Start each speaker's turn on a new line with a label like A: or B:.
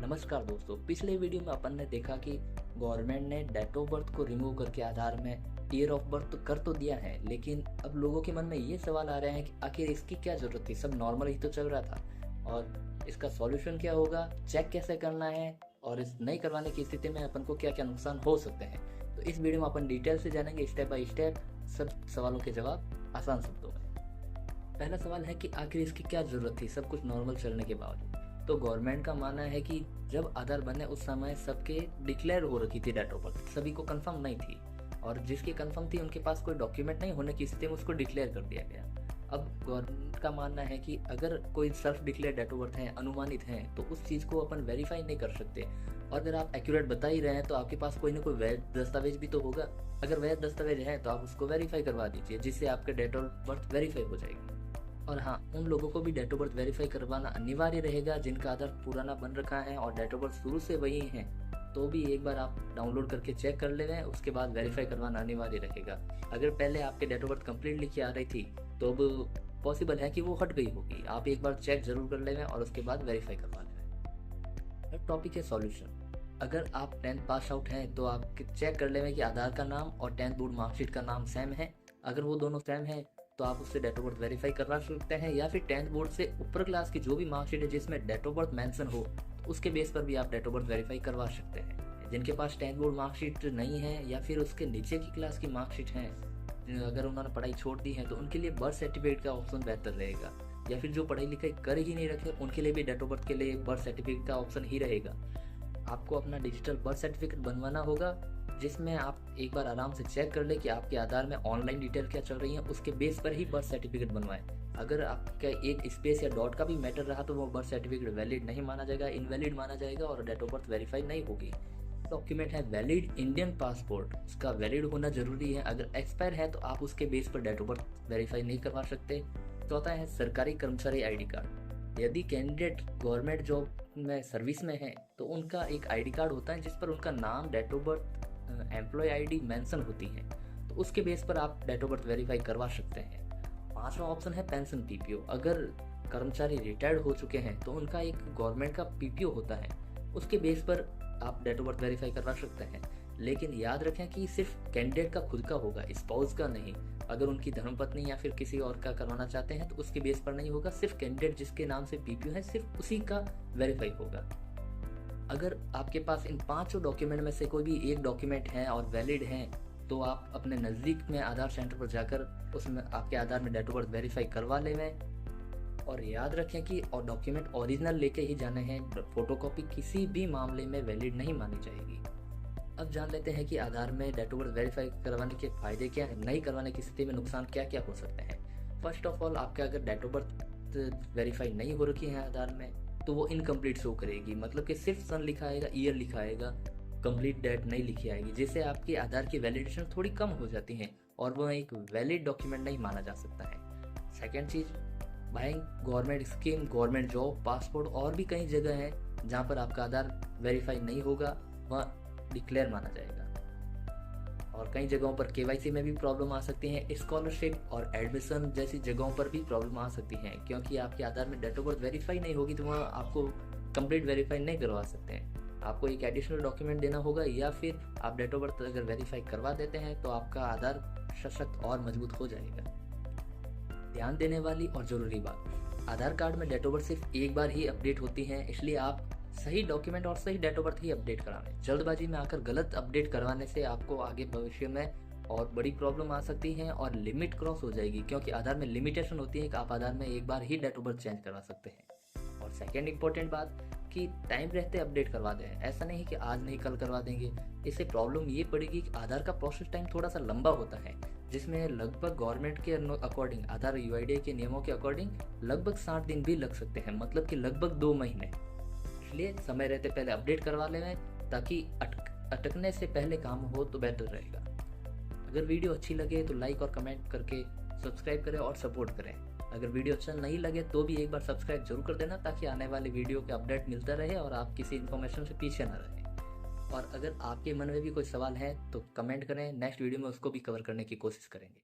A: नमस्कार दोस्तों, पिछले वीडियो में अपन ने देखा कि गवर्नमेंट ने डेट ऑफ बर्थ को रिमूव करके आधार में ईयर ऑफ बर्थ तो कर तो दिया है, लेकिन अब लोगों के मन में ये सवाल आ रहे हैं कि आखिर इसकी क्या ज़रूरत थी। सब नॉर्मल ही तो चल रहा था और इसका सॉल्यूशन क्या होगा, चेक कैसे करना है और इस नहीं करवाने की स्थिति में अपन को क्या क्या नुकसान हो सकते हैं। तो इस वीडियो में अपन डिटेल से जानेंगे, स्टेप बाय स्टेप सब सवालों के जवाब आसान शब्दों में। पहला सवाल है कि आखिर इसकी क्या ज़रूरत थी सब कुछ नॉर्मल चलने के बावजूद। तो गवर्नमेंट का मानना है कि जब आधार बने उस समय सबके डिक्लेयर हो रखी थी डेट ऑफ बर्थ, सभी को कंफर्म नहीं थी और जिसकी कंफर्म थी उनके पास कोई डॉक्यूमेंट नहीं होने की स्थिति में उसको डिक्लेयर कर दिया गया। अब गवर्नमेंट का मानना है कि अगर कोई self declare date of birth है, अनुमानित है, तो उस चीज़ को अपन वेरीफाई नहीं कर सकते। और अगर आप एक्यूरेट बता ही रहे हैं तो आपके पास कोई ना कोई वैध दस्तावेज भी तो होगा। अगर वैध दस्तावेज है तो आप उसको वेरीफाई करवा दीजिए, जिससे आपके डेट ऑफ बर्थ वेरीफाई हो जाएगी। और हाँ, उन लोगों को भी डेट ऑफ बर्थ वेरीफाई करवाना अनिवार्य रहेगा जिनका आधार पुराना बन रखा है और डेट ऑफ बर्थ शुरू से वही है, तो भी एक बार आप डाउनलोड करके चेक कर ले रहे हैं, उसके बाद वेरीफाई करवाना अनिवार्य रहेगा। अगर पहले आपके डेट ऑफ बर्थ कंप्लीट लिखी आ रही थी तो अब पॉसिबल है कि वो हट गई होगी। आप एक बार चेक जरूर कर ले रहे हैं और उसके बाद वेरीफाई करवा ले रहे हैं। टॉपिक है सॉल्यूशन। अगर आप 10th पास आउट हैं तो आप चेक कर ले रहे हैं कि आधार का नाम और 10th बोर्ड मार्कशीट का नाम सेम है। अगर वो दोनों सेम है तो आप उससे डेट ऑफ बर्थ वेरीफाई करवा सकते हैं, या फिर 10th बोर्ड से ऊपर क्लास की जो भी मार्कशीट है जिसमें डेट ऑफ बर्थ मेंशन हो तो उसके बेस पर भी आप डेट ऑफ बर्थ वेरीफाई करवा सकते हैं। जिनके पास 10th बोर्ड मार्कशीट नहीं है या फिर उसके नीचे की क्लास की मार्कशीट है, अगर उन्होंने पढ़ाई छोड़ दी है तो उनके लिए बर्थ सर्टिफिकेट का ऑप्शन बेहतर रहेगा। या फिर जो पढ़ाई लिखाई कर ही नहीं रखे उनके लिए भी डेट ऑफ बर्थ के लिए बर्थ सर्टिफिकेट का ऑप्शन ही रहेगा। आपको अपना डिजिटल बर्थ सर्टिफिकेट बनवाना होगा, जिसमें आप एक बार आराम से चेक कर ले कि आपके आधार में ऑनलाइन डिटेल क्या चल रही है, उसके बेस पर ही बर्थ सर्टिफिकेट बनवाएं। अगर आपका एक स्पेस या डॉट का भी मैटर रहा तो वो बर्थ सर्टिफिकेट वैलिड नहीं माना जाएगा, इनवैलिड माना जाएगा और डेट ऑफ बर्थ वेरीफाई नहीं होगी। डॉक्यूमेंट है वैलिड इंडियन पासपोर्ट, उसका वैलिड होना जरूरी है। अगर एक्सपायर है तो आप उसके बेस पर डेट ऑफ बर्थ वेरीफाई नहीं करवा सकते। चौथा है सरकारी कर्मचारी आईडी कार्ड। यदि कैंडिडेट गवर्नमेंट जॉब में सर्विस में है तो उनका एक आईडी कार्ड होता है जिस पर उनका नाम, date of birth, employ ID mention होती है, तो उसके बेस पर आप डेट ऑफ बर्थ वेरीफाई करवा सकते हैं। पांचवा ऑप्शन है पेंशन पीपीओ। अगर कर्मचारी रिटायर्ड हो चुके हैं तो उनका एक गवर्नमेंट का पीपीओ होता है, उसके बेस पर आप डेट ऑफ बर्थ वेरीफाई करवा सकते हैं। लेकिन याद रखें कि सिर्फ कैंडिडेट का खुद का होगा, स्पाउस का नहीं। अगर उनकी धर्मपत्नी या फिर किसी और का करवाना चाहते हैं तो उसके बेस पर नहीं होगा, सिर्फ कैंडिडेट जिसके नाम से पीपीओ है सिर्फ उसी का वेरीफाई होगा। अगर आपके पास इन पांचों डॉक्यूमेंट में से कोई भी एक डॉक्यूमेंट है और वैलिड है तो आप अपने नज़दीक में आधार सेंटर पर जाकर उसमें आपके आधार में डेट ऑफ बर्थ वेरीफाई करवा लें। और याद रखें कि और डॉक्यूमेंट ओरिजिनल लेके ही जाने हैं, फोटोकॉपी किसी भी मामले में वैलिड नहीं मानी जाएगी। अब जान लेते हैं कि आधार में डेट ऑफ बर्थ वेरीफाई करवाने के फायदे क्या है, नहीं करवाने की स्थिति में नुकसान क्या क्या हो सकते हैं। फर्स्ट ऑफ ऑल, आपके अगर डेट ऑफ बर्थ वेरीफाई नहीं हो रखी है आधार में तो वो इनकम्प्लीट शो करेगी, मतलब कि सिर्फ सन लिखा आएगा, ईयर लिखा आएगा, कंप्लीट डेट नहीं लिखी आएगी, जिससे आपकी आधार की वैलिडेशन थोड़ी कम हो जाती है और वह एक वैलिड डॉक्यूमेंट नहीं माना जा सकता है। सेकेंड चीज़, bank, government scheme, government job, passport और भी कई जगह है जहाँ पर आपका आधार वेरीफाई नहीं होगा, वह डिक्लेयर माना जाएगा। और कई जगहों पर केवाईसी में भी प्रॉब्लम आ सकती है। स्कॉलरशिप और एडमिशन जैसी जगहों पर भी प्रॉब्लम आ सकती है, क्योंकि आपके आधार में डेट ऑफ बर्थ वेरीफाई नहीं होगी तो वह आपको कंप्लीट वेरीफाई नहीं करवा सकते हैं। आपको एक एडिशनल डॉक्यूमेंट देना होगा, या फिर आप डेट ऑफ बर्थ अगर वेरीफाई करवा देते हैं तो आपका आधार सशक्त और मजबूत हो जाएगा। ध्यान देने वाली और ज़रूरी बात, आधार कार्ड में डेट ऑफ बर्थ सिर्फ एक बार ही अपडेट होती है, इसलिए आप सही डॉक्यूमेंट और सही डेट ऑफ बर्थ ही अपडेट कराएं। जल्दबाजी में आकर गलत अपडेट करवाने से आपको आगे भविष्य में और बड़ी प्रॉब्लम आ सकती है और लिमिट क्रॉस हो जाएगी, क्योंकि आधार में लिमिटेशन होती है कि आप आधार में एक बार ही डेट ऑफ बर्थ चेंज करवा सकते हैं। और सेकेंड इंपॉर्टेंट बात कि टाइम रहते अपडेट करवा दें, ऐसा नहीं कि आज नहीं कल करवा देंगे। इससे प्रॉब्लम ये पड़ेगी कि आधार का प्रोसेस टाइम थोड़ा सा लंबा होता है, जिसमें लगभग गवर्नमेंट के अकॉर्डिंग, आधार यूआईडीआई के नियमों के अकॉर्डिंग लगभग 60 दिन भी लग सकते हैं, मतलब कि लगभग 2 महीने। इसलिए समय रहते पहले अपडेट करवा लें ताकि अटकने से पहले काम हो तो बेहतर रहेगा। अगर वीडियो अच्छी लगे तो लाइक और कमेंट करके सब्सक्राइब करें और सपोर्ट करें। अगर वीडियो अच्छा नहीं लगे तो भी एक बार सब्सक्राइब जरूर कर देना, ताकि आने वाले वीडियो के अपडेट मिलता रहे और आप किसी इन्फॉर्मेशन से पीछे न रहें। और अगर आपके मन में भी कोई सवाल है तो कमेंट करें, नेक्स्ट वीडियो में उसको भी कवर करने की कोशिश करेंगे।